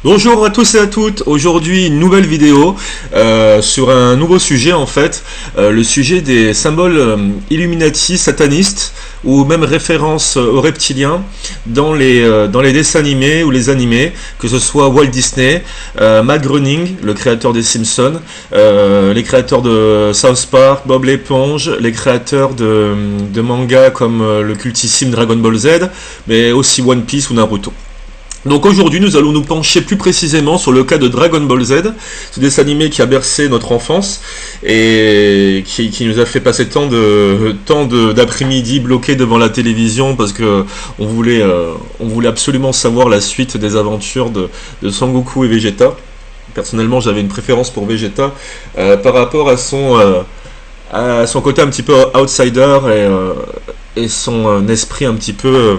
Bonjour à tous et à toutes, aujourd'hui une nouvelle vidéo sur un nouveau sujet en fait, le sujet des symboles Illuminati satanistes ou même références aux reptiliens dans les dessins animés ou les animés, que ce soit Walt Disney, Matt Groening, le créateur des Simpsons, les créateurs de South Park, Bob l'éponge, les créateurs de mangas comme le cultissime Dragon Ball Z, mais aussi One Piece ou Naruto. Donc aujourd'hui nous allons nous pencher plus précisément sur le cas de Dragon Ball Z, ce dessin animé qui a bercé notre enfance et qui nous a fait passer tant d'après-midi bloqués devant la télévision parce que on voulait absolument savoir la suite des aventures de Sangoku et Vegeta. Personnellement j'avais une préférence pour Vegeta par rapport à son côté un petit peu outsider et son esprit un petit peu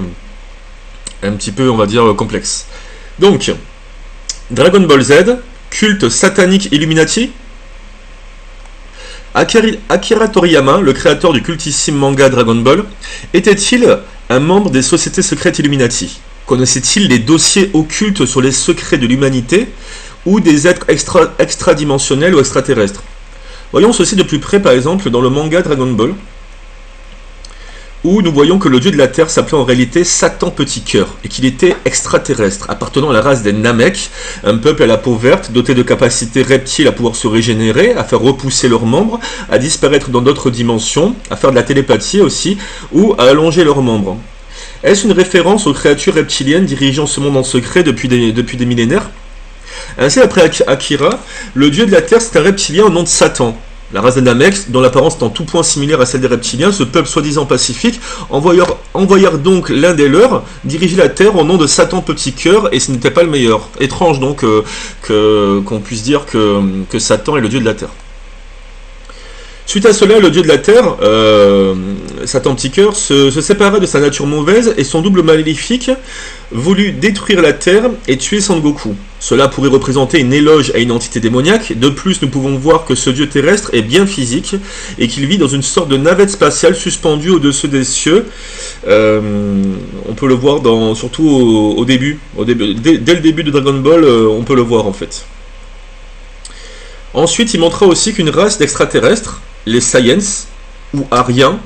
on va dire complexe. Donc Dragon Ball Z, culte satanique Illuminati. Akira Toriyama, le créateur du cultissime manga Dragon Ball, était-il un membre des sociétés secrètes Illuminati? Connaissait-il les dossiers occultes sur les secrets de l'humanité ou des êtres extradimensionnels ou extraterrestres? Voyons ceci de plus près par exemple dans le manga Dragon Ball, où nous voyons que le dieu de la Terre s'appelait en réalité Satan Petit Cœur, et qu'il était extraterrestre, appartenant à la race des Namek, un peuple à la peau verte, doté de capacités reptiles à pouvoir se régénérer, à faire repousser leurs membres, à disparaître dans d'autres dimensions, à faire de la télépathie aussi, ou à allonger leurs membres. Est-ce une référence aux créatures reptiliennes dirigeant ce monde en secret depuis des millénaires? Ainsi, après Akira, le dieu de la Terre c'est un reptilien au nom de Satan. La race des Namek, dont l'apparence est en tout point similaire à celle des reptiliens, ce peuple soi-disant pacifique, envoyèrent donc l'un des leurs diriger la Terre au nom de Satan Petit Cœur, et ce n'était pas le meilleur. Étrange donc qu'on puisse dire que Satan est le dieu de la Terre. Suite à cela, le dieu de la Terre, Satan Petit Cœur, se sépara de sa nature mauvaise et son double maléfique voulut détruire la Terre et tuer Sangoku. Cela pourrait représenter une éloge à une entité démoniaque. De plus, nous pouvons voir que ce dieu terrestre est bien physique et qu'il vit dans une sorte de navette spatiale suspendue au-dessus des cieux. On peut le voir surtout au début. Dès le début de Dragon Ball, on peut le voir en fait. Ensuite, il montra aussi qu'une race d'extraterrestres, les Saiyans ou Aryens,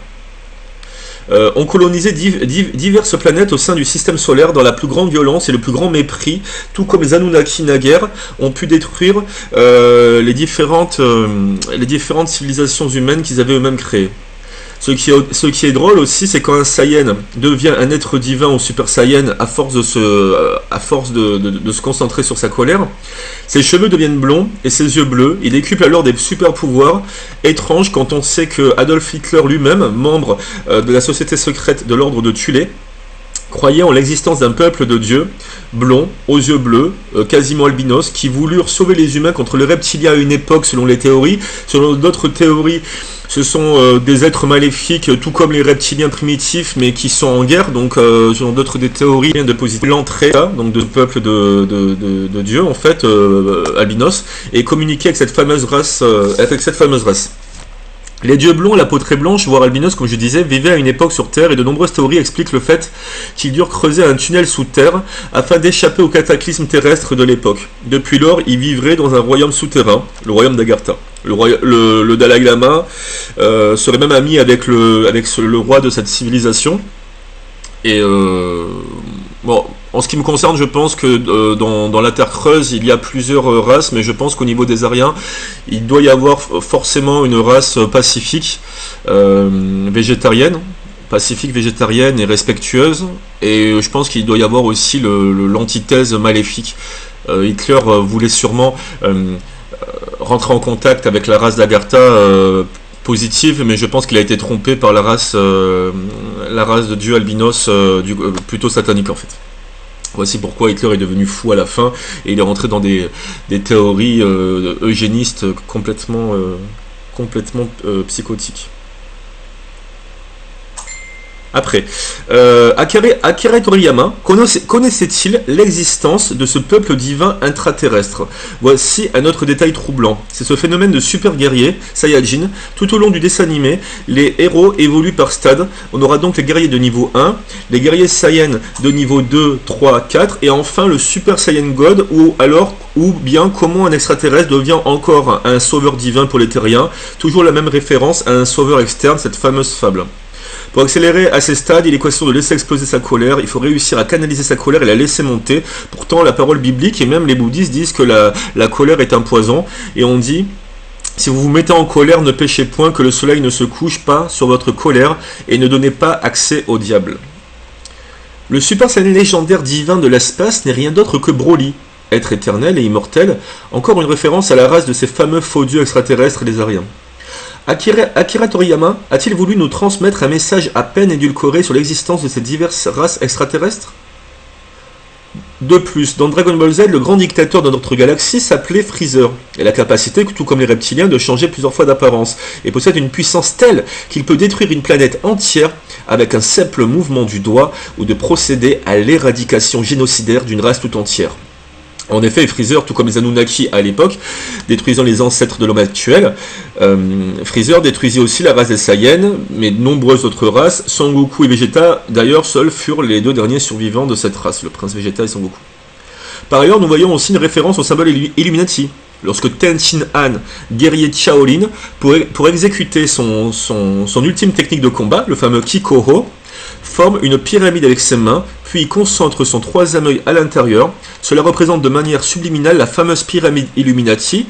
ont colonisé diverses planètes au sein du système solaire dans la plus grande violence et le plus grand mépris, tout comme les Anunnaki naguère ont pu détruire les différentes civilisations humaines qu'ils avaient eux-mêmes créées. Ce qui est drôle aussi, c'est quand un Saiyan devient un être divin ou Super Saiyan à force de se concentrer sur sa colère, ses cheveux deviennent blonds et ses yeux bleus. Il décuple alors des super pouvoirs étranges quand on sait que Adolf Hitler lui-même, membre de la société secrète de l'ordre de Thulé, croyait en l'existence d'un peuple de dieux, blonds, aux yeux bleus, quasiment albinos, qui voulurent sauver les humains contre les reptiliens à une époque selon les théories. Selon d'autres théories, ce sont des êtres maléfiques, tout comme les reptiliens primitifs, mais qui sont en guerre. Donc, selon d'autres théories, de positionner l'entrée donc de peuple de dieux, en fait, albinos, et communiquer avec cette fameuse race. Les dieux blonds, la peau très blanche, voire albinos, comme je disais, vivaient à une époque sur Terre et de nombreuses théories expliquent le fait qu'ils durent creuser un tunnel sous terre afin d'échapper au cataclysme terrestre de l'époque. Depuis lors, ils vivraient dans un royaume souterrain, le royaume d'Agartha. Le Dalai Lama serait même ami avec le roi de cette civilisation. Et bon, en ce qui me concerne, je pense que dans la Terre creuse, il y a plusieurs races, mais je pense qu'au niveau des Aryens, il doit y avoir forcément une race pacifique, végétarienne et respectueuse, et je pense qu'il doit y avoir aussi l'antithèse maléfique. Hitler voulait sûrement rentrer en contact avec la race d'Agartha positive, mais je pense qu'il a été trompé par la race de dieu albinos, plutôt satanique en fait. Voici pourquoi Hitler est devenu fou à la fin et il est rentré dans des théories eugénistes complètement psychotiques. Après, Akira Toriyama connaissait-il l'existence de ce peuple divin intraterrestre? Voici un autre détail troublant. C'est ce phénomène de super guerrier, Saiyajin. Tout au long du dessin animé, les héros évoluent par stade. On aura donc les guerriers de niveau 1, les guerriers Saiyan de niveau 2, 3, 4, et enfin le Super Saiyan God, ou bien comment un extraterrestre devient encore un sauveur divin pour les terriens. Toujours la même référence à un sauveur externe, cette fameuse fable. Pour accélérer à ces stades, il est question de laisser exploser sa colère, il faut réussir à canaliser sa colère et la laisser monter. Pourtant, la parole biblique et même les bouddhistes disent que la colère est un poison, et on dit, si vous vous mettez en colère, ne péchez point, que le soleil ne se couche pas sur votre colère, et ne donnez pas accès au diable. Le Super Saiyan légendaire divin de l'espace n'est rien d'autre que Broly, être éternel et immortel, encore une référence à la race de ces fameux faux dieux extraterrestres, les Ariens. Akira Toriyama a-t-il voulu nous transmettre un message à peine édulcoré sur l'existence de ces diverses races extraterrestres? De plus, dans Dragon Ball Z, le grand dictateur de notre galaxie s'appelait Freezer, et la capacité, tout comme les reptiliens, de changer plusieurs fois d'apparence, et possède une puissance telle qu'il peut détruire une planète entière avec un simple mouvement du doigt, ou de procéder à l'éradication génocidaire d'une race tout entière. En effet, Freezer, tout comme les Anunnaki à l'époque, détruisant les ancêtres de l'homme actuel, Freezer détruisit aussi la race des Saiyans, mais de nombreuses autres races. Son Goku et Vegeta, d'ailleurs, seuls furent les deux derniers survivants de cette race, le prince Vegeta et Son Goku. Par ailleurs, nous voyons aussi une référence au symbole Illuminati. Lorsque Tenshin Han, guerrier Shaolin, pour exécuter son ultime technique de combat, le fameux Kikoho, forme une pyramide avec ses mains, puis il concentre son troisième œil à l'intérieur. Cela représente de manière subliminale la fameuse pyramide Illuminati,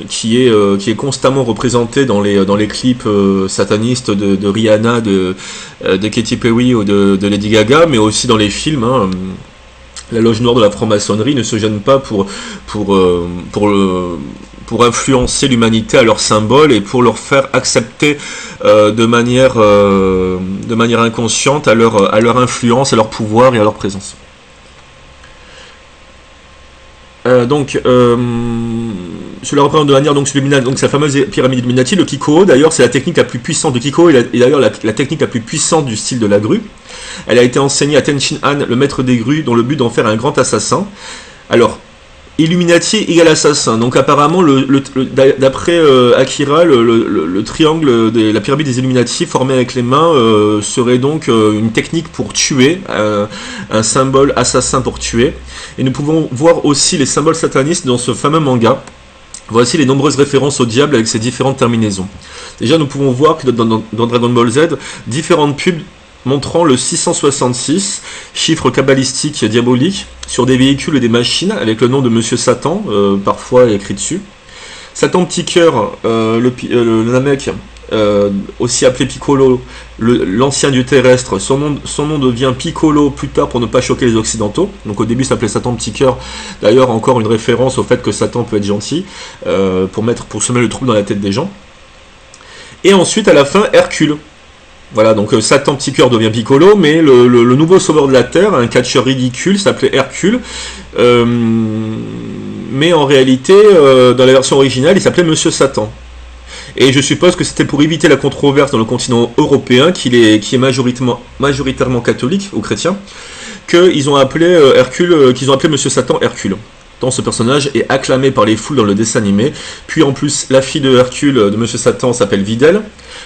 qui est constamment représentée dans les clips satanistes de Rihanna, de Katy Perry ou de Lady Gaga, mais aussi dans les films. La loge noire de la franc-maçonnerie ne se gêne pas pour influencer l'humanité à leur symbole et pour leur faire accepter de manière inconsciente à leur influence, à leur pouvoir et à leur présence. Cela représente de manière subliminale sa fameuse pyramide Illuminati. Le Kikoho, d'ailleurs, c'est la technique la plus puissante de Kikoho et d'ailleurs la technique la plus puissante du style de la grue. Elle a été enseignée à Tenshin Han, le maître des grues, dans le but d'en faire un grand assassin. Alors, Illuminati égale assassin. Donc apparemment, d'après Akira, le triangle de la pyramide des Illuminati formé avec les mains serait donc une technique pour tuer, un symbole assassin pour tuer. Et nous pouvons voir aussi les symboles satanistes dans ce fameux manga. Voici les nombreuses références au diable avec ses différentes terminaisons. Déjà, nous pouvons voir que dans Dragon Ball Z, différentes pubs montrant le 666, chiffre kabbalistique diabolique, sur des véhicules et des machines, avec le nom de Monsieur Satan, parfois écrit dessus. Satan Petit Cœur, le Namek, aussi appelé Piccolo, l'ancien dieu terrestre, son nom devient Piccolo plus tard pour ne pas choquer les occidentaux. Donc au début ça s'appelait Satan Petit Cœur, d'ailleurs encore une référence au fait que Satan peut être gentil, pour semer le trouble dans la tête des gens. Et ensuite à la fin Hercule. Voilà, donc Satan Petit Cœur devient Piccolo, mais le nouveau sauveur de la Terre, un catcheur ridicule, s'appelait Hercule, mais en réalité, dans la version originale, il s'appelait Monsieur Satan. Et je suppose que c'était pour éviter la controverse dans le continent européen, qui est majoritairement catholique ou chrétien, qu'ils ont appelé Monsieur Satan Hercule. Tant ce personnage est acclamé par les foules dans le dessin animé. Puis en plus, la fille de Hercule, de Monsieur Satan, s'appelle Videl.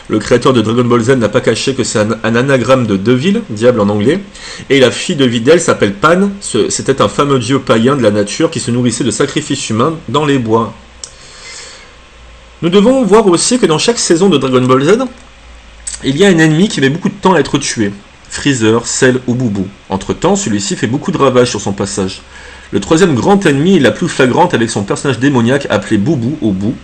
Le créateur de Dragon Ball Z n'a pas caché que c'est un anagramme de Devil, diable en anglais. Et la fille de Videl s'appelle Pan. C'était un fameux dieu païen de la nature qui se nourrissait de sacrifices humains dans les bois. Nous devons voir aussi que dans chaque saison de Dragon Ball Z, il y a un ennemi qui met beaucoup de temps à être tué. Freezer, Cell ou Boubou. Entre-temps, celui-ci fait beaucoup de ravages sur son passage. Le troisième grand ennemi est la plus flagrante avec son personnage démoniaque appelé Boubou au bout.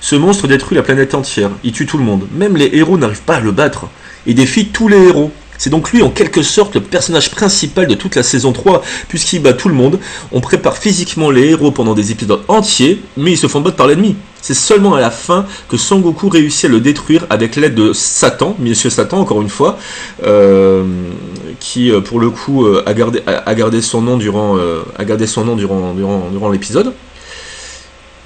Ce monstre détruit la planète entière, il tue tout le monde. Même les héros n'arrivent pas à le battre. Il défie tous les héros. C'est donc lui en quelque sorte le personnage principal de toute la saison 3, puisqu'il bat tout le monde. On prépare physiquement les héros pendant des épisodes entiers, mais ils se font battre par l'ennemi. C'est seulement à la fin que Son Goku réussit à le détruire avec l'aide de Satan, Monsieur Satan encore une fois, qui pour le coup a gardé son nom durant l'épisode.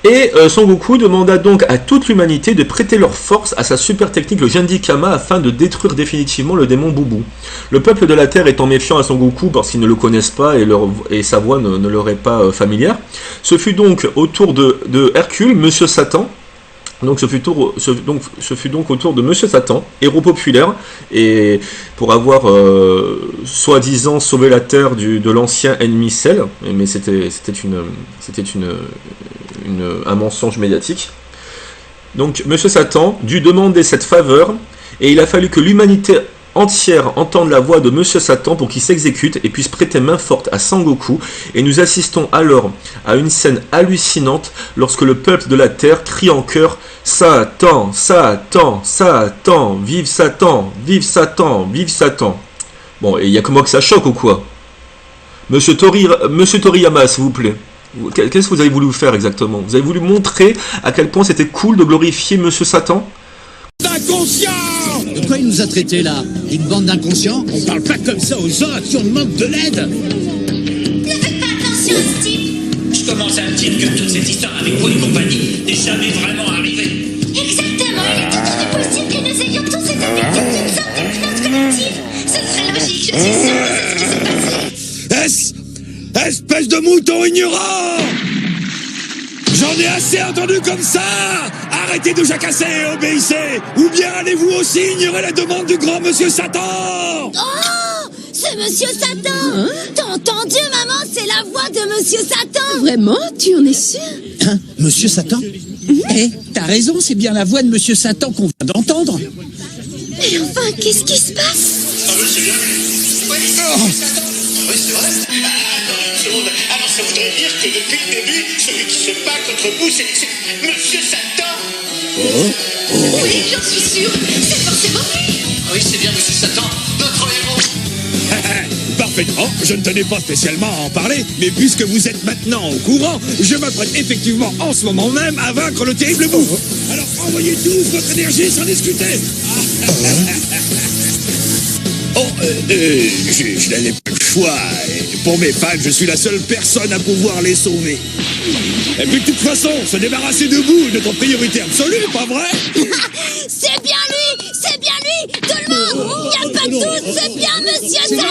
Et Son Goku demanda donc à toute l'humanité de prêter leur force à sa super technique, le Gendikama, afin de détruire définitivement le démon Boubou. Le peuple de la Terre étant méfiant à Son Goku parce qu'ils ne le connaissent pas et sa voix ne leur est pas familière, ce fut donc au tour de Hercule, Monsieur Satan. Donc ce fut donc au tour de Monsieur Satan, héros populaire, et pour avoir soi-disant sauvé la Terre de l'ancien ennemi Cell, mais c'était un mensonge médiatique. Donc Monsieur Satan dut demander cette faveur, et il a fallu que l'humanité entière entende la voix de Monsieur Satan pour qu'il s'exécute et puisse prêter main forte à Sangoku, et nous assistons alors à une scène hallucinante lorsque le peuple de la Terre crie en chœur « Satan, Satan, Satan, vive Satan, vive Satan, vive Satan ». Bon, et il y a que moi que ça choque ou quoi? Monsieur Toriyama, s'il vous plaît. Qu'est-ce que vous avez voulu faire exactement? Vous avez voulu montrer à quel point c'était cool de glorifier Monsieur Satan? Inconscient! De quoi il nous a traités là? Une bande d'inconscients? On parle pas comme ça aux autres si on demande de l'aide! Ne faites pas attention, Steve! Je commence à me dire que toute cette histoire avec vous et compagnie n'est jamais vraiment arrivée. Exactement, il est tout à fait possible que nous ayons tous été victimes d'une sorte d'hypnose collective. Ce serait logique, je suis sûre que c'est ce qui s'est passé. Espèce de mouton ignorant! J'en ai assez entendu comme ça! Arrêtez de jacasser et obéissez! Ou bien allez-vous aussi ignorer la demande du grand Monsieur Satan! Oh! C'est Monsieur Satan! Hein? T'as entendu, maman? C'est la voix de Monsieur Satan! Vraiment? Tu en es sûr? Hein? Monsieur Satan? T'as raison, c'est bien la voix de Monsieur Satan qu'on vient d'entendre! Mais enfin, qu'est-ce qui se passe? Ah oui, c'est bien. Oui, c'est Satan. Oui, c'est vrai. Attends une seconde. Alors ça voudrait dire que depuis le début, celui qui se bat contre vous, c'est Monsieur Satan. Oui, j'en suis sûre. C'est forcément lui. Oui, c'est bien Monsieur Satan, notre héros. Parfaitement, je ne tenais pas spécialement à en parler, mais puisque vous êtes maintenant au courant, je m'apprête effectivement en ce moment même à vaincre le terrible bout. Alors envoyez tous votre énergie sans discuter. Je n'avais pas le choix. Et pour mes fans, je suis la seule personne à pouvoir les sauver. Et puis de toute façon, se débarrasser de vous est notre priorité absolue, pas vrai? C'est bien lui! C'est bien lui! Tout le monde! Y a pas de doute! C'est bien Monsieur Satan!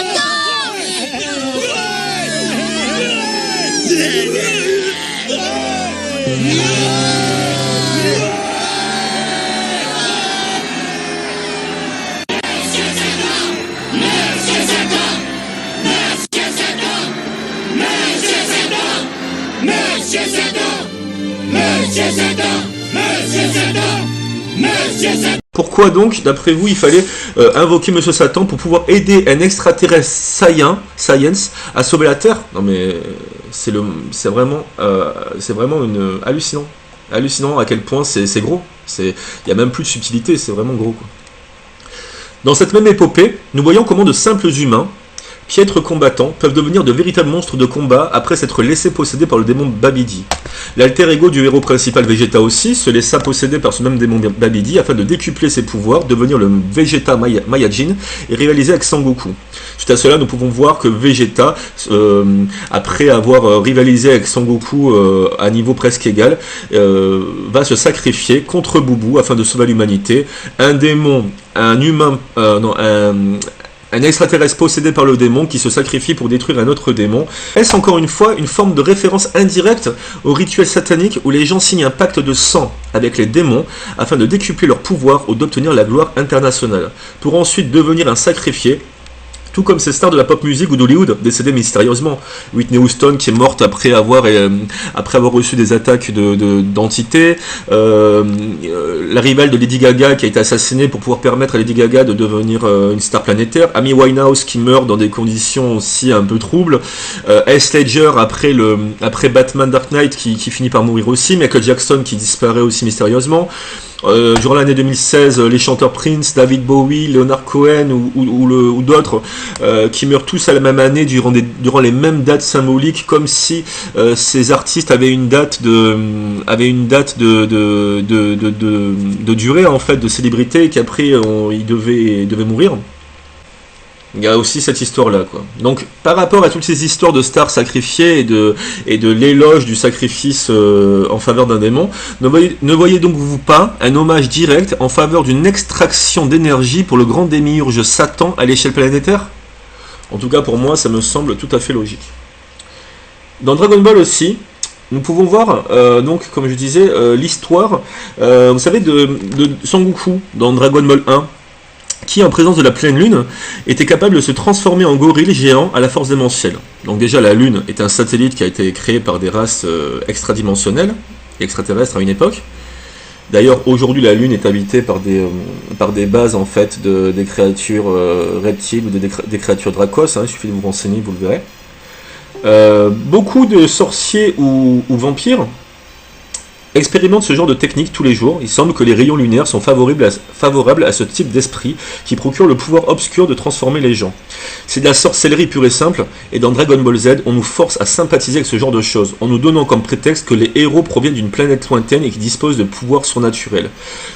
Pourquoi donc, d'après vous, il fallait invoquer Monsieur Satan pour pouvoir aider un extraterrestre Science à sauver la Terre? Non mais c'est vraiment hallucinant à quel point c'est gros. Il n'y a même plus de subtilité, c'est vraiment gros quoi. Dans cette même épopée, nous voyons comment de simples humains, piètres combattants, peuvent devenir de véritables monstres de combat après s'être laissés posséder par le démon Babidi. L'alter ego du héros principal Vegeta aussi se laissa posséder par ce même démon Babidi afin de décupler ses pouvoirs, devenir le Vegeta Maiyajin et rivaliser avec Sangoku. Suite à cela, nous pouvons voir que Vegeta, après avoir rivalisé avec Sangoku à niveau presque égal, va se sacrifier contre Boubou afin de sauver l'humanité. Un démon, un extraterrestre possédé par le démon qui se sacrifie pour détruire un autre démon. Est-ce encore une fois une forme de référence indirecte au rituel satanique où les gens signent un pacte de sang avec les démons afin de décupler leur pouvoir ou d'obtenir la gloire internationale, pour ensuite devenir un sacrifié, tout comme ces stars de la pop music ou d'Hollywood, décédées mystérieusement. Whitney Houston qui est morte après avoir reçu des attaques d'entités, la rivale de Lady Gaga qui a été assassinée pour pouvoir permettre à Lady Gaga de devenir une star planétaire, Amy Winehouse qui meurt dans des conditions aussi un peu troubles, Heath Ledger après Batman Dark Knight qui finit par mourir aussi, Michael Jackson qui disparaît aussi mystérieusement. Durant l'année 2016, les chanteurs Prince, David Bowie, Leonard Cohen ou d'autres qui meurent tous à la même année durant les mêmes dates symboliques, comme si ces artistes avaient une date de durée en fait, de célébrité, et qu'après ils devaient mourir. Il y a aussi cette histoire-là, quoi. Donc, par rapport à toutes ces histoires de stars sacrifiées et de l'éloge du sacrifice en faveur d'un démon, ne voyez donc vous pas un hommage direct en faveur d'une extraction d'énergie pour le grand démiurge Satan à l'échelle planétaire? En tout cas, pour moi, ça me semble tout à fait logique. Dans Dragon Ball aussi, nous pouvons voir, donc, comme je disais, l'histoire, vous savez, de Sangoku dans Dragon Ball 1, qui, en présence de la pleine lune, était capable de se transformer en gorille géant à la force démentielle. Donc déjà, la lune est un satellite qui a été créé par des races extradimensionnelles, extraterrestres à une époque. D'ailleurs, aujourd'hui, la lune est habitée par des bases, en fait, des créatures reptiles ou des créatures dracos, hein, il suffit de vous renseigner, vous le verrez. Beaucoup de sorciers ou vampires expérimentent ce genre de technique tous les jours. Il semble que les rayons lunaires sont favorables à ce type d'esprit qui procure le pouvoir obscur de transformer les gens. C'est de la sorcellerie pure et simple, et dans Dragon Ball Z, on nous force à sympathiser avec ce genre de choses, en nous donnant comme prétexte que les héros proviennent d'une planète lointaine et qui disposent de pouvoirs surnaturels.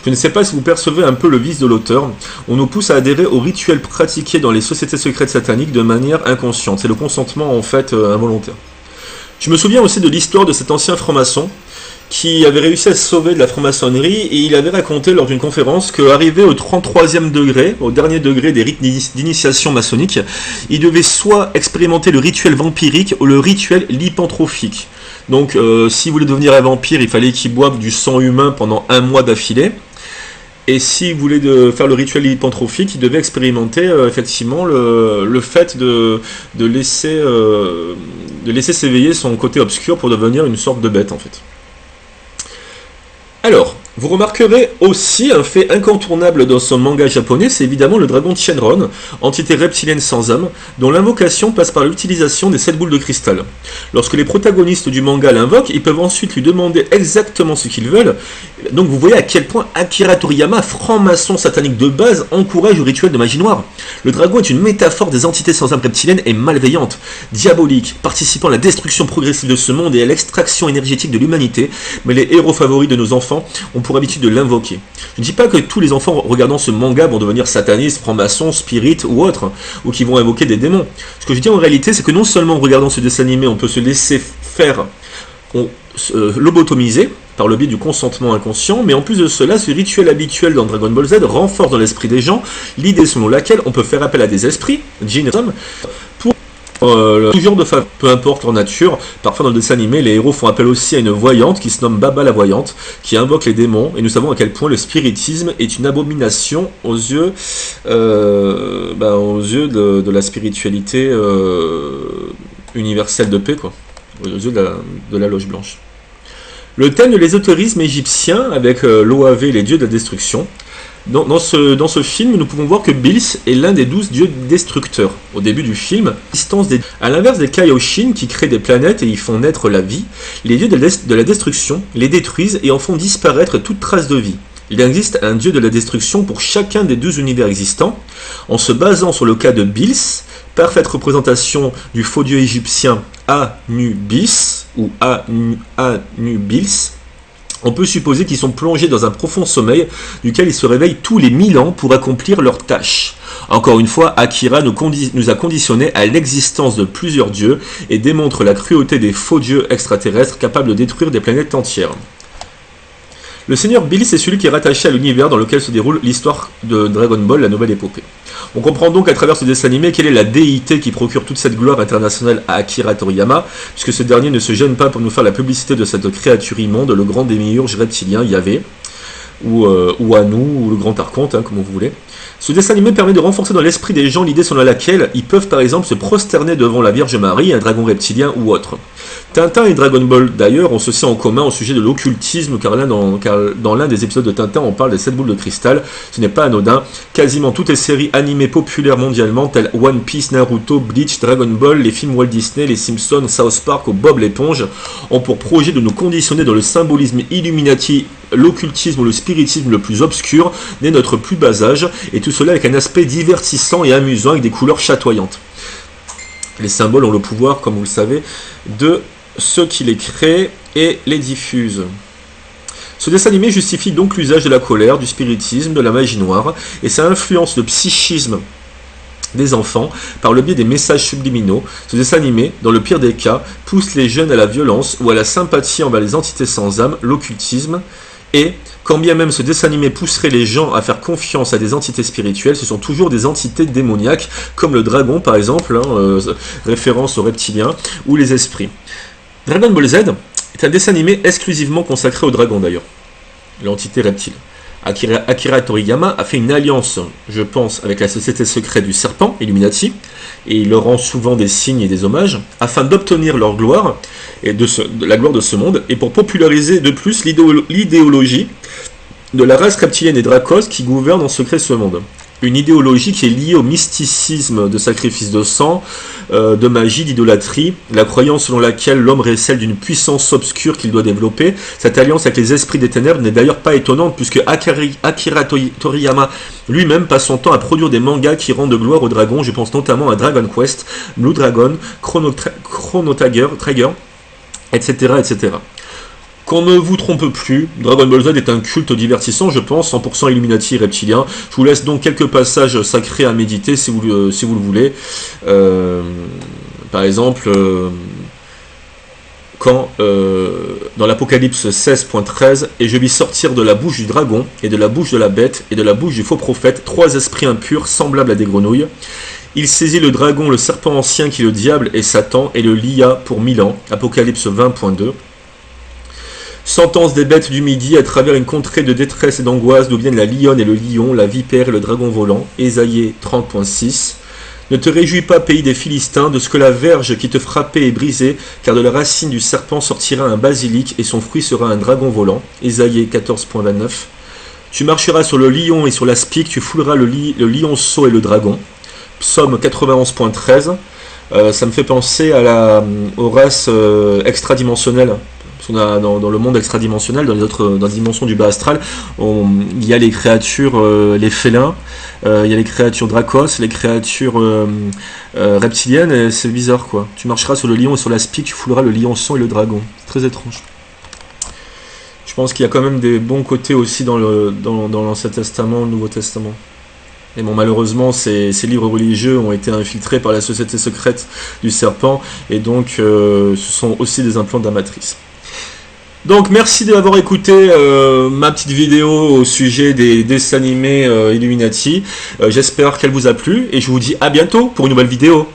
Je ne sais pas si vous percevez un peu le vice de l'auteur, on nous pousse à adhérer aux rituels pratiqués dans les sociétés secrètes sataniques de manière inconsciente. C'est le consentement en fait involontaire. Je me souviens aussi de l'histoire de cet ancien franc-maçon, qui avait réussi à se sauver de la franc-maçonnerie, et il avait raconté lors d'une conférence qu'arrivé au 33e degré, au dernier degré des rites d'initiation maçonnique, il devait soit expérimenter le rituel vampirique ou le rituel lypantrophique. Donc si vous voulez devenir un vampire, il fallait qu'il boive du sang humain pendant 1 mois d'affilée, et si vous voulez faire le rituel lypantrophique, il devait expérimenter effectivement le fait de laisser s'éveiller son côté obscur pour devenir une sorte de bête en fait. Alors, vous remarquerez aussi un fait incontournable dans ce manga japonais, c'est évidemment le dragon Shenron, entité reptilienne sans âme, dont l'invocation passe par l'utilisation des 7 boules de cristal. Lorsque les protagonistes du manga l'invoquent, ils peuvent ensuite lui demander exactement ce qu'ils veulent. Donc vous voyez à quel point Akira Toriyama, franc-maçon satanique de base, encourage le rituel de magie noire. Le dragon est une métaphore des entités sans âme reptiliennes et malveillantes, diaboliques, participant à la destruction progressive de ce monde et à l'extraction énergétique de l'humanité, mais les héros favoris de nos enfants ont pour habitude de l'invoquer. Je ne dis pas que tous les enfants regardant ce manga vont devenir satanistes, francs-maçons, spirites ou autres, ou qui vont invoquer des démons. Ce que je dis en réalité, c'est que non seulement en regardant ce dessin animé, on peut se laisser faire, lobotomiser, par le biais du consentement inconscient, mais en plus de cela, ce rituel habituel dans Dragon Ball Z renforce dans l'esprit des gens l'idée selon laquelle on peut faire appel à des esprits, djinns, pour tout genre de femmes, peu importe leur nature. Parfois dans le dessin animé, les héros font appel aussi à une voyante qui se nomme Baba la voyante, qui invoque les démons, et nous savons à quel point le spiritisme est une abomination aux yeux de la spiritualité universelle de paix, quoi, aux yeux de la loge blanche. Le thème de l'ésotérisme égyptien avec l'OAV, les dieux de la destruction. Dans ce film, nous pouvons voir que Bills est l'un des 12 dieux destructeurs. Au début du film, à l'inverse des Kaioshin qui créent des planètes et y font naître la vie, les dieux de la destruction les détruisent et en font disparaître toute trace de vie. Il existe un dieu de la destruction pour chacun des 12 univers existants. En se basant sur le cas de Bills, parfaite représentation du faux dieu égyptien Anubis ou Anubis, on peut supposer qu'ils sont plongés dans un profond sommeil duquel ils se réveillent tous les 1000 ans pour accomplir leurs tâches. Encore une fois, Akira nous a conditionnés à l'existence de plusieurs dieux et démontre la cruauté des faux dieux extraterrestres capables de détruire des planètes entières. Le seigneur Bills est celui qui est rattaché à l'univers dans lequel se déroule l'histoire de Dragon Ball, la nouvelle épopée. On comprend donc à travers ce dessin animé quelle est la déité qui procure toute cette gloire internationale à Akira Toriyama, puisque ce dernier ne se gêne pas pour nous faire la publicité de cette créature immonde, le grand démiurge reptilien Yahvé, ou Anu, ou le grand archonte, comme vous voulez. Ce dessin animé permet de renforcer dans l'esprit des gens l'idée selon laquelle ils peuvent par exemple se prosterner devant la Vierge Marie, un dragon reptilien ou autre. Tintin et Dragon Ball d'ailleurs ont ceci en commun au sujet de l'occultisme, car dans l'un des épisodes de Tintin on parle des 7 boules de cristal. Ce n'est pas anodin, quasiment toutes les séries animées populaires mondialement telles One Piece, Naruto, Bleach, Dragon Ball, les films Walt Disney, les Simpsons, South Park ou Bob l'éponge ont pour projet de nous conditionner dans le symbolisme Illuminati, l'occultisme ou le spiritisme le plus obscur dès notre plus bas âge, et tout cela avec un aspect divertissant et amusant avec des couleurs chatoyantes. Les symboles ont le pouvoir, comme vous le savez, de ceux qui les créent et les diffusent. Ce dessin animé justifie donc l'usage de la colère, du spiritisme, de la magie noire, et ça influence le psychisme des enfants par le biais des messages subliminaux. Ce dessin animé, dans le pire des cas, pousse les jeunes à la violence ou à la sympathie envers les entités sans âme, l'occultisme, et quand bien même ce dessin animé pousserait les gens à faire confiance à des entités spirituelles, ce sont toujours des entités démoniaques, comme le dragon par exemple, référence aux reptiliens, ou les esprits. Dragon Ball Z est un dessin animé exclusivement consacré au dragon d'ailleurs, l'entité reptile. Akira Toriyama a fait une alliance, je pense, avec la société secrète du serpent, Illuminati, et il leur rend souvent des signes et des hommages, afin d'obtenir leur gloire, et de la gloire de ce monde, et pour populariser de plus l'idéologie de la race reptilienne et Dracos qui gouverne en secret ce monde. Une idéologie qui est liée au mysticisme de sacrifice de sang, de magie, d'idolâtrie, la croyance selon laquelle l'homme récèle d'une puissance obscure qu'il doit développer. Cette alliance avec les esprits des ténèbres n'est d'ailleurs pas étonnante, puisque Akira Toriyama lui-même passe son temps à produire des mangas qui rendent gloire au dragon. Je pense notamment à Dragon Quest, Blue Dragon, Chrono Trigger, etc., etc. Qu'on ne vous trompe plus, Dragon Ball Z est un culte divertissant, je pense, 100% Illuminati reptilien. Je vous laisse donc quelques passages sacrés à méditer si vous le voulez. Par exemple, quand dans l'Apocalypse 16.13, et je vis sortir de la bouche du dragon, et de la bouche de la bête, et de la bouche du faux prophète, 3 esprits impurs semblables à des grenouilles. Il saisit le dragon, le serpent ancien qui est le diable et Satan, et le lia pour 1000 ans. Apocalypse 20.2. Sentence des bêtes du midi à travers une contrée de détresse et d'angoisse d'où viennent la lionne et le lion, la vipère et le dragon volant. Ésaïe 30.6. Ne te réjouis pas, pays des Philistins, de ce que la verge qui te frappait est brisée, car de la racine du serpent sortira un basilic et son fruit sera un dragon volant. Ésaïe 14.29. Tu marcheras sur le lion et sur la spique, tu fouleras le lionceau et le dragon. Psaume 91.13. Ça me fait penser aux races extradimensionnelles. On a dans le monde extradimensionnel, dans les dimensions du bas astral, il y a les créatures, les félins, il y a les créatures dracos, les créatures reptiliennes, et c'est bizarre quoi. Tu marcheras sur le lion et sur la spique, tu fouleras le lionceau et le dragon. C'est très étrange. Je pense qu'il y a quand même des bons côtés aussi dans l'Ancien Testament, le Nouveau Testament. Et bon, malheureusement, ces livres religieux ont été infiltrés par la société secrète du serpent, et donc ce sont aussi des implants de la matrice. Donc merci d'avoir écouté ma petite vidéo au sujet des dessins animés Illuminati. J'espère qu'elle vous a plu et je vous dis à bientôt pour une nouvelle vidéo.